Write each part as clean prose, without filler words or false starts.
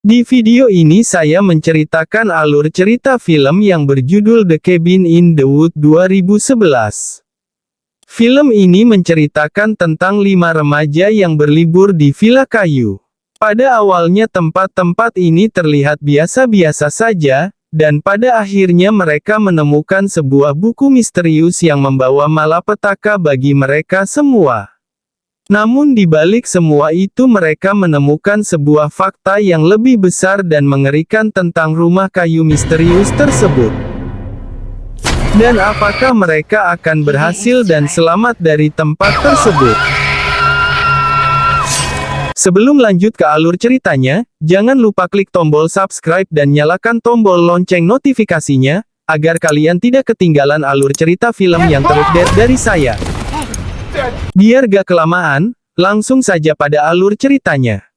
Di video ini saya menceritakan alur cerita film yang berjudul The Cabin in the Woods 2011. Film ini menceritakan tentang 5 remaja yang berlibur di villa kayu. Pada awalnya tempat-tempat ini terlihat biasa-biasa saja, dan pada akhirnya mereka menemukan sebuah buku misterius yang membawa malapetaka bagi mereka semua. Namun di balik semua itu mereka menemukan sebuah fakta yang lebih besar dan mengerikan tentang rumah kayu misterius tersebut. Dan apakah mereka akan berhasil dan selamat dari tempat tersebut? Sebelum lanjut ke alur ceritanya, jangan lupa klik tombol subscribe dan nyalakan tombol lonceng notifikasinya, agar kalian tidak ketinggalan alur cerita film yang terupdate dari saya. Biar gak kelamaan, langsung saja pada alur ceritanya.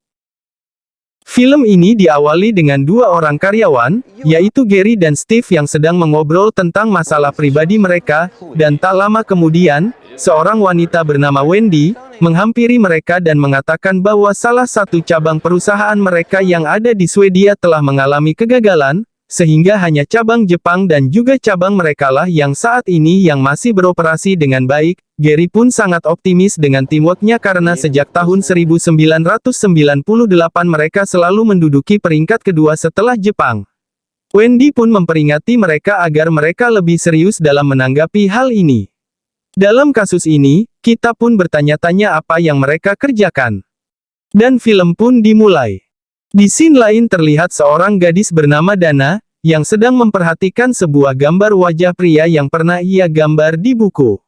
Film ini diawali dengan 2 orang karyawan, yaitu Gary dan Steve yang sedang mengobrol tentang masalah pribadi mereka, dan tak lama kemudian, seorang wanita bernama Wendy, menghampiri mereka dan mengatakan bahwa salah satu cabang perusahaan mereka yang ada di Swedia telah mengalami kegagalan, sehingga hanya cabang Jepang dan juga cabang merekalah yang saat ini yang masih beroperasi dengan baik. Gary pun sangat optimis dengan teamworknya karena sejak tahun 1998 mereka selalu menduduki peringkat kedua setelah Jepang. Wendy pun memperingati mereka agar mereka lebih serius dalam menanggapi hal ini. Dalam kasus ini, kita pun bertanya-tanya apa yang mereka kerjakan. Dan film pun dimulai. Di scene lain terlihat seorang gadis bernama Dana, yang sedang memperhatikan sebuah gambar wajah pria yang pernah ia gambar di buku.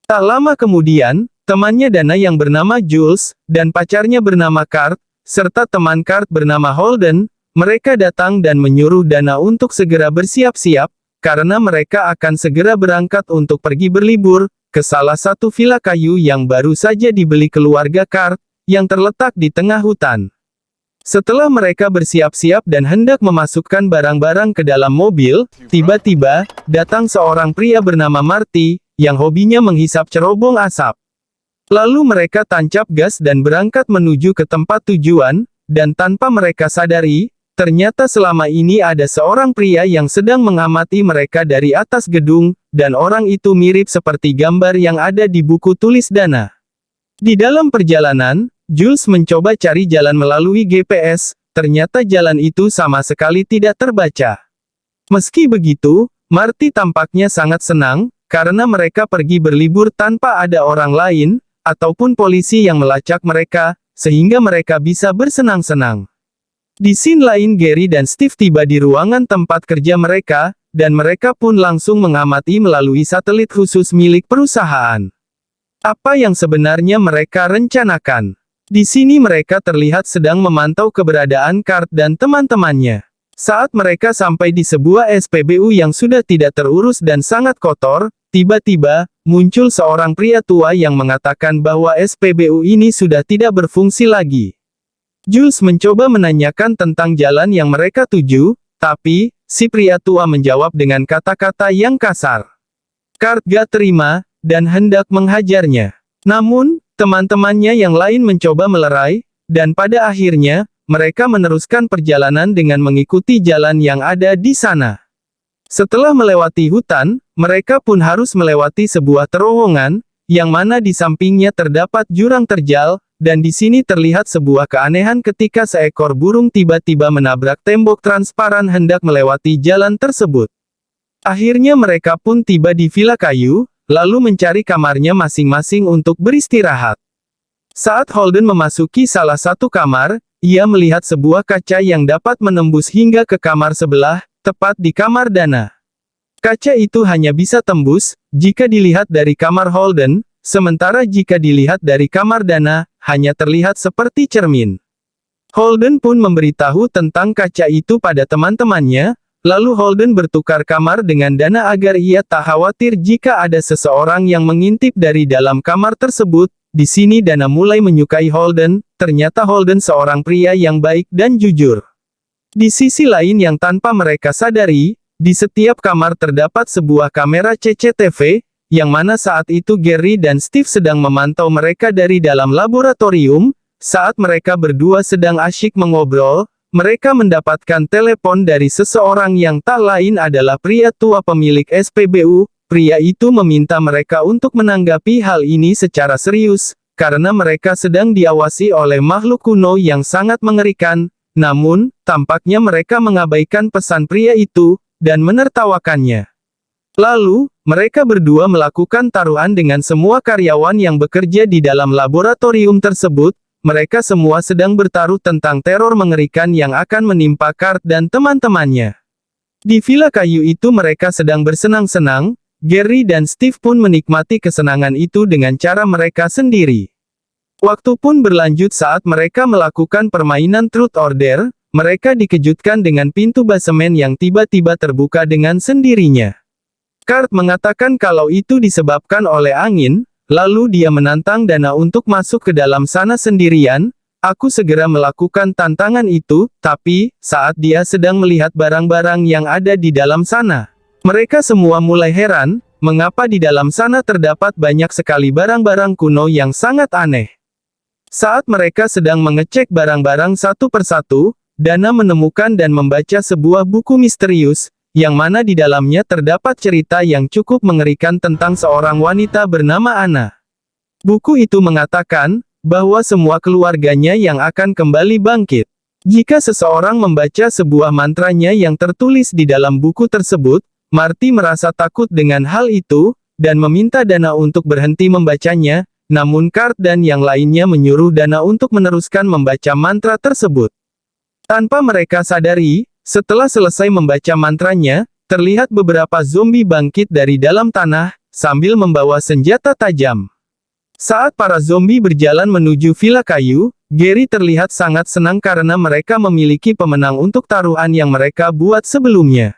Tak lama kemudian, temannya Dana yang bernama Jules, dan pacarnya bernama Kurt, serta teman Kurt bernama Holden, mereka datang dan menyuruh Dana untuk segera bersiap-siap, karena mereka akan segera berangkat untuk pergi berlibur, ke salah satu villa kayu yang baru saja dibeli keluarga Kurt, yang terletak di tengah hutan. Setelah mereka bersiap-siap dan hendak memasukkan barang-barang ke dalam mobil, tiba-tiba, datang seorang pria bernama Marty, yang hobinya menghisap cerobong asap. Lalu mereka tancap gas dan berangkat menuju ke tempat tujuan, dan tanpa mereka sadari, ternyata selama ini ada seorang pria yang sedang mengamati mereka dari atas gedung, dan orang itu mirip seperti gambar yang ada di buku tulis Dana. Di dalam perjalanan, Jules mencoba cari jalan melalui GPS, ternyata jalan itu sama sekali tidak terbaca. Meski begitu, Marty tampaknya sangat senang, karena mereka pergi berlibur tanpa ada orang lain, ataupun polisi yang melacak mereka, sehingga mereka bisa bersenang-senang. Di scene lain Gary dan Steve tiba di ruangan tempat kerja mereka, dan mereka pun langsung mengamati melalui satelit khusus milik perusahaan. Apa yang sebenarnya mereka rencanakan? Di sini mereka terlihat sedang memantau keberadaan Kurt dan teman-temannya. Saat mereka sampai di sebuah SPBU yang sudah tidak terurus dan sangat kotor, tiba-tiba, muncul seorang pria tua yang mengatakan bahwa SPBU ini sudah tidak berfungsi lagi. Jules mencoba menanyakan tentang jalan yang mereka tuju, tapi, si pria tua menjawab dengan kata-kata yang kasar. Kurt gak terima, dan hendak menghajarnya. Namun, teman-temannya yang lain mencoba melerai, dan pada akhirnya, mereka meneruskan perjalanan dengan mengikuti jalan yang ada di sana. Setelah melewati hutan, mereka pun harus melewati sebuah terowongan, yang mana di sampingnya terdapat jurang terjal, dan di sini terlihat sebuah keanehan ketika seekor burung tiba-tiba menabrak tembok transparan hendak melewati jalan tersebut. Akhirnya mereka pun tiba di villa kayu, lalu mencari kamarnya masing-masing untuk beristirahat. Saat Holden memasuki salah satu kamar, ia melihat sebuah kaca yang dapat menembus hingga ke kamar sebelah, tepat di kamar Dana. Kaca itu hanya bisa tembus, jika dilihat dari kamar Holden, sementara jika dilihat dari kamar Dana, hanya terlihat seperti cermin. Holden pun memberitahu tentang kaca itu pada teman-temannya, lalu Holden bertukar kamar dengan Dana agar ia tak khawatir jika ada seseorang yang mengintip dari dalam kamar tersebut. Di sini Dana mulai menyukai Holden, ternyata Holden seorang pria yang baik dan jujur. Di sisi lain yang tanpa mereka sadari, di setiap kamar terdapat sebuah kamera CCTV, yang mana saat itu Gary dan Steve sedang memantau mereka dari dalam laboratorium, saat mereka berdua sedang asyik mengobrol, mereka mendapatkan telepon dari seseorang yang tak lain adalah pria tua pemilik SPBU. Pria itu meminta mereka untuk menanggapi hal ini secara serius, karena mereka sedang diawasi oleh makhluk kuno yang sangat mengerikan. Namun, tampaknya mereka mengabaikan pesan pria itu, dan menertawakannya. Lalu, mereka berdua melakukan taruhan dengan semua karyawan yang bekerja di dalam laboratorium tersebut. Mereka semua sedang bertaruh tentang teror mengerikan yang akan menimpa Kurt dan teman-temannya. Di villa kayu itu mereka sedang bersenang-senang. Gary dan Steve pun menikmati kesenangan itu dengan cara mereka sendiri. Waktu pun berlanjut saat mereka melakukan permainan Truth Order. Mereka dikejutkan dengan pintu basemen yang tiba-tiba terbuka dengan sendirinya. Kurt mengatakan kalau itu disebabkan oleh angin, lalu dia menantang Dana untuk masuk ke dalam sana sendirian. Aku segera melakukan tantangan itu, tapi, saat dia sedang melihat barang-barang yang ada di dalam sana, mereka semua mulai heran, mengapa di dalam sana terdapat banyak sekali barang-barang kuno yang sangat aneh. Saat mereka sedang mengecek barang-barang satu persatu, Dana menemukan dan membaca sebuah buku misterius, yang mana di dalamnya terdapat cerita yang cukup mengerikan tentang seorang wanita bernama Anna. Buku itu mengatakan, bahwa semua keluarganya yang akan kembali bangkit. Jika seseorang membaca sebuah mantranya yang tertulis di dalam buku tersebut, Marty merasa takut dengan hal itu, dan meminta Dana untuk berhenti membacanya, namun Kurt dan yang lainnya menyuruh Dana untuk meneruskan membaca mantra tersebut. Tanpa mereka sadari, setelah selesai membaca mantranya, terlihat beberapa zombie bangkit dari dalam tanah, sambil membawa senjata tajam. Saat para zombie berjalan menuju villa kayu, Gary terlihat sangat senang karena mereka memiliki pemenang untuk taruhan yang mereka buat sebelumnya.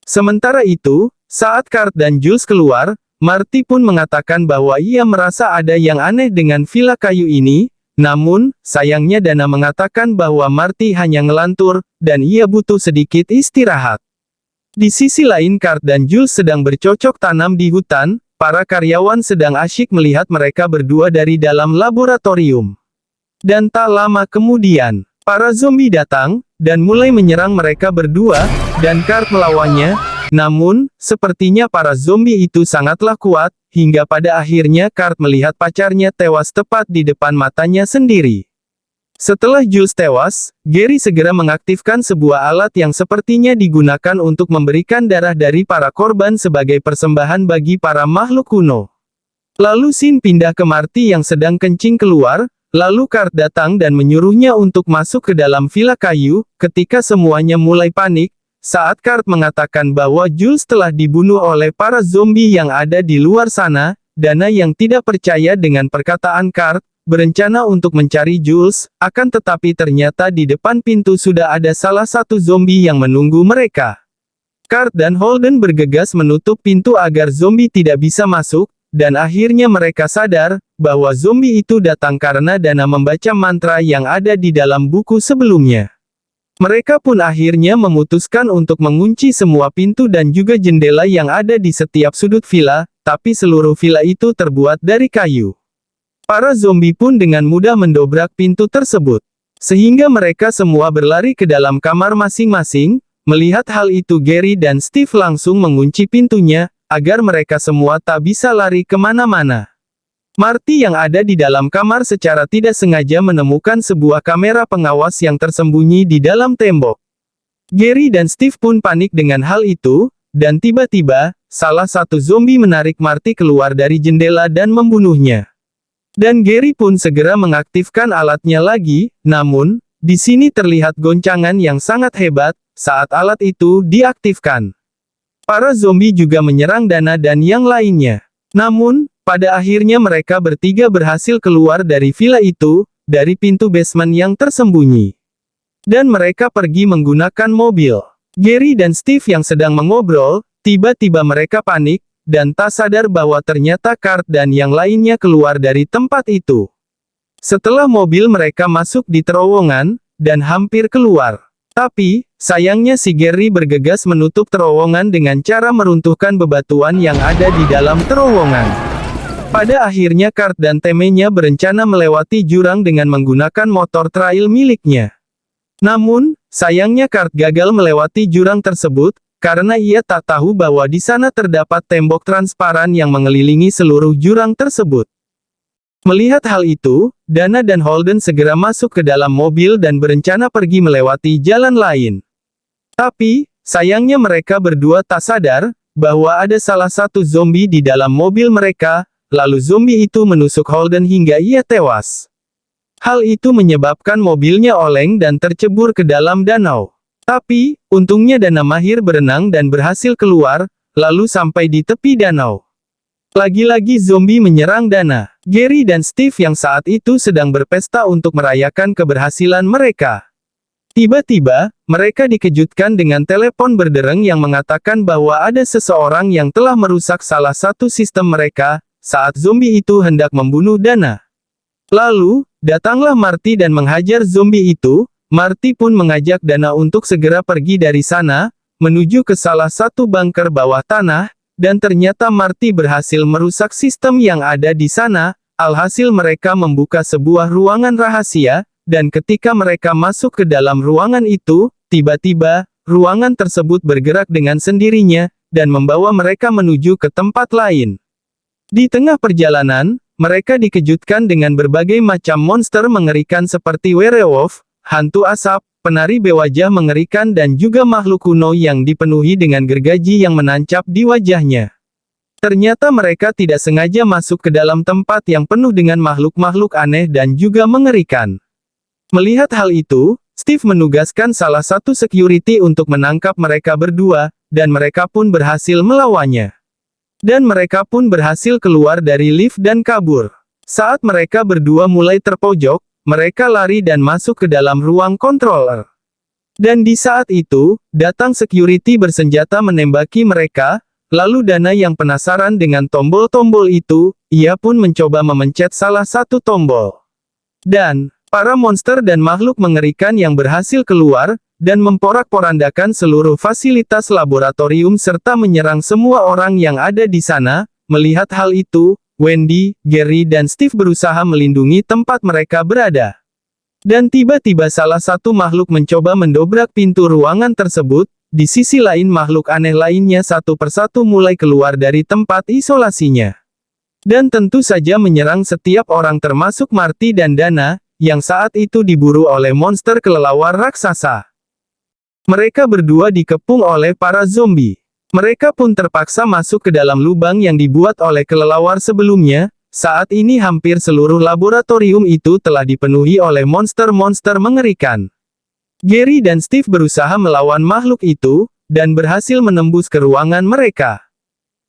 Sementara itu, saat Kurt dan Jules keluar, Marty pun mengatakan bahwa ia merasa ada yang aneh dengan villa kayu ini, namun, sayangnya Dana mengatakan bahwa Marty hanya ngelantur, dan ia butuh sedikit istirahat. Di sisi lain Kurt dan Jules sedang bercocok tanam di hutan, para karyawan sedang asyik melihat mereka berdua dari dalam laboratorium. Dan tak lama kemudian, para zombie datang, dan mulai menyerang mereka berdua, dan Kurt melawannya. Namun, sepertinya para zombie itu sangatlah kuat, hingga pada akhirnya Kurt melihat pacarnya tewas tepat di depan matanya sendiri. Setelah Jules tewas, Gary segera mengaktifkan sebuah alat yang sepertinya digunakan untuk memberikan darah dari para korban sebagai persembahan bagi para makhluk kuno. Lalu Sin pindah ke Marty yang sedang kencing keluar, lalu Kurt datang dan menyuruhnya untuk masuk ke dalam villa kayu. Ketika semuanya mulai panik, saat Kurt mengatakan bahwa Jules telah dibunuh oleh para zombie yang ada di luar sana, Dana yang tidak percaya dengan perkataan Kurt, berencana untuk mencari Jules, akan tetapi ternyata di depan pintu sudah ada salah satu zombie yang menunggu mereka. Kurt dan Holden bergegas menutup pintu agar zombie tidak bisa masuk, dan akhirnya mereka sadar, bahwa zombie itu datang karena Dana membaca mantra yang ada di dalam buku sebelumnya. Mereka pun akhirnya memutuskan untuk mengunci semua pintu dan juga jendela yang ada di setiap sudut villa, tapi seluruh villa itu terbuat dari kayu. Para zombie pun dengan mudah mendobrak pintu tersebut. Sehingga mereka semua berlari ke dalam kamar masing-masing. Melihat hal itu Gary dan Steve langsung mengunci pintunya, agar mereka semua tak bisa lari kemana-mana. Marty yang ada di dalam kamar secara tidak sengaja menemukan sebuah kamera pengawas yang tersembunyi di dalam tembok. Gary dan Steve pun panik dengan hal itu, dan tiba-tiba, salah satu zombie menarik Marty keluar dari jendela dan membunuhnya. Dan Gary pun segera mengaktifkan alatnya lagi, namun, di sini terlihat goncangan yang sangat hebat, saat alat itu diaktifkan. Para zombie juga menyerang Dana dan yang lainnya. Namun, pada akhirnya mereka bertiga berhasil keluar dari villa itu, dari pintu basement yang tersembunyi. Dan mereka pergi menggunakan mobil. Gary dan Steve yang sedang mengobrol, tiba-tiba mereka panik, dan tak sadar bahwa ternyata Kurt dan yang lainnya keluar dari tempat itu. Setelah mobil mereka masuk di terowongan, dan hampir keluar. Tapi, sayangnya si Gary bergegas menutup terowongan dengan cara meruntuhkan bebatuan yang ada di dalam terowongan. Pada akhirnya Kurt dan temennya berencana melewati jurang dengan menggunakan motor trail miliknya. Namun, sayangnya Kurt gagal melewati jurang tersebut, karena ia tak tahu bahwa di sana terdapat tembok transparan yang mengelilingi seluruh jurang tersebut. Melihat hal itu, Dana dan Holden segera masuk ke dalam mobil dan berencana pergi melewati jalan lain. Tapi, sayangnya mereka berdua tak sadar, bahwa ada salah satu zombie di dalam mobil mereka, lalu zombie itu menusuk Holden hingga ia tewas. Hal itu menyebabkan mobilnya oleng dan tercebur ke dalam danau. Tapi, untungnya Dana mahir berenang dan berhasil keluar, lalu sampai di tepi danau. Lagi-lagi zombie menyerang Dana. Gary dan Steve yang saat itu sedang berpesta untuk merayakan keberhasilan mereka. Tiba-tiba, mereka dikejutkan dengan telepon berdereng yang mengatakan bahwa ada seseorang yang telah merusak salah satu sistem mereka, saat zombie itu hendak membunuh Dana. Lalu, datanglah Marty dan menghajar zombie itu. Marty pun mengajak Dana untuk segera pergi dari sana, menuju ke salah satu bunker bawah tanah, dan ternyata Marty berhasil merusak sistem yang ada di sana, alhasil mereka membuka sebuah ruangan rahasia, dan ketika mereka masuk ke dalam ruangan itu, tiba-tiba, ruangan tersebut bergerak dengan sendirinya, dan membawa mereka menuju ke tempat lain. Di tengah perjalanan, mereka dikejutkan dengan berbagai macam monster mengerikan seperti werewolf, hantu asap, penari bewajah mengerikan dan juga makhluk kuno yang dipenuhi dengan gergaji yang menancap di wajahnya. Ternyata mereka tidak sengaja masuk ke dalam tempat yang penuh dengan makhluk-makhluk aneh dan juga mengerikan. Melihat hal itu, Steve menugaskan salah satu security untuk menangkap mereka berdua, dan mereka pun berhasil melawannya. Dan mereka pun berhasil keluar dari lift dan kabur. Saat mereka berdua mulai terpojok, mereka lari dan masuk ke dalam ruang controller. Dan di saat itu, datang security bersenjata menembaki mereka, lalu Dana yang penasaran dengan tombol-tombol itu, ia pun mencoba memencet salah satu tombol. Dan, para monster dan makhluk mengerikan yang berhasil keluar, dan memporak-porandakan seluruh fasilitas laboratorium serta menyerang semua orang yang ada di sana. Melihat hal itu, Wendy, Gary dan Steve berusaha melindungi tempat mereka berada. Dan tiba-tiba salah satu makhluk mencoba mendobrak pintu ruangan tersebut, di sisi lain makhluk aneh lainnya satu persatu mulai keluar dari tempat isolasinya. Dan tentu saja menyerang setiap orang termasuk Marty dan Dana, yang saat itu diburu oleh monster kelelawar raksasa. Mereka berdua dikepung oleh para zombie. Mereka pun terpaksa masuk ke dalam lubang yang dibuat oleh kelelawar sebelumnya. Saat ini hampir seluruh laboratorium itu telah dipenuhi oleh monster-monster mengerikan. Gary dan Steve berusaha melawan makhluk itu, dan berhasil menembus ke ruangan mereka.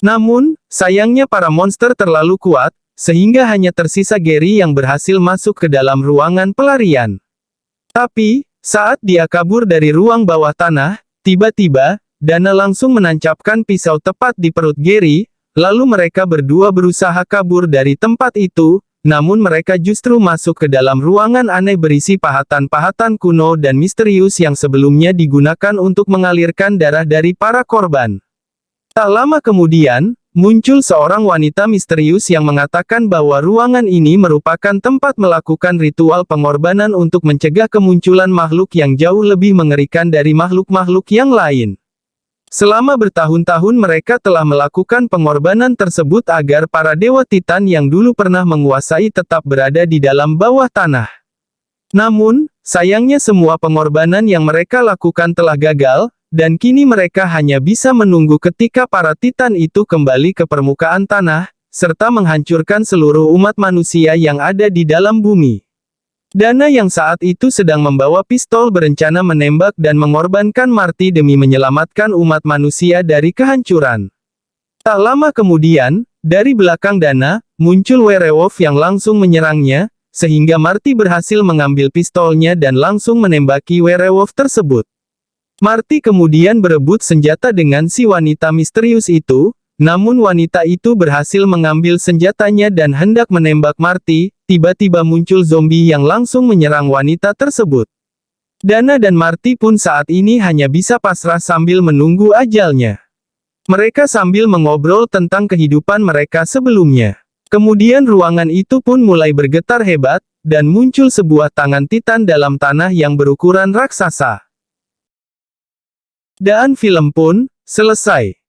Namun, sayangnya para monster terlalu kuat, sehingga hanya tersisa Gary yang berhasil masuk ke dalam ruangan pelarian. Tapi, saat dia kabur dari ruang bawah tanah, tiba-tiba, Dana langsung menancapkan pisau tepat di perut Gary, lalu mereka berdua berusaha kabur dari tempat itu, namun mereka justru masuk ke dalam ruangan aneh berisi pahatan-pahatan kuno dan misterius yang sebelumnya digunakan untuk mengalirkan darah dari para korban. Tak lama kemudian, muncul seorang wanita misterius yang mengatakan bahwa ruangan ini merupakan tempat melakukan ritual pengorbanan untuk mencegah kemunculan makhluk yang jauh lebih mengerikan dari makhluk-makhluk yang lain. Selama bertahun-tahun mereka telah melakukan pengorbanan tersebut agar para dewa Titan yang dulu pernah menguasai tetap berada di dalam bawah tanah. Namun, sayangnya semua pengorbanan yang mereka lakukan telah gagal, dan kini mereka hanya bisa menunggu ketika para Titan itu kembali ke permukaan tanah, serta menghancurkan seluruh umat manusia yang ada di dalam bumi. Dana yang saat itu sedang membawa pistol berencana menembak dan mengorbankan Marty demi menyelamatkan umat manusia dari kehancuran. Tak lama kemudian, dari belakang Dana, muncul werewolf yang langsung menyerangnya, sehingga Marty berhasil mengambil pistolnya dan langsung menembaki werewolf tersebut. Marty kemudian berebut senjata dengan si wanita misterius itu, namun wanita itu berhasil mengambil senjatanya dan hendak menembak Marty. Tiba-tiba muncul zombie yang langsung menyerang wanita tersebut. Dana dan Marty pun saat ini hanya bisa pasrah sambil menunggu ajalnya. Mereka sambil mengobrol tentang kehidupan mereka sebelumnya. Kemudian ruangan itu pun mulai bergetar hebat, dan muncul sebuah tangan Titan dalam tanah yang berukuran raksasa. Dan film pun selesai.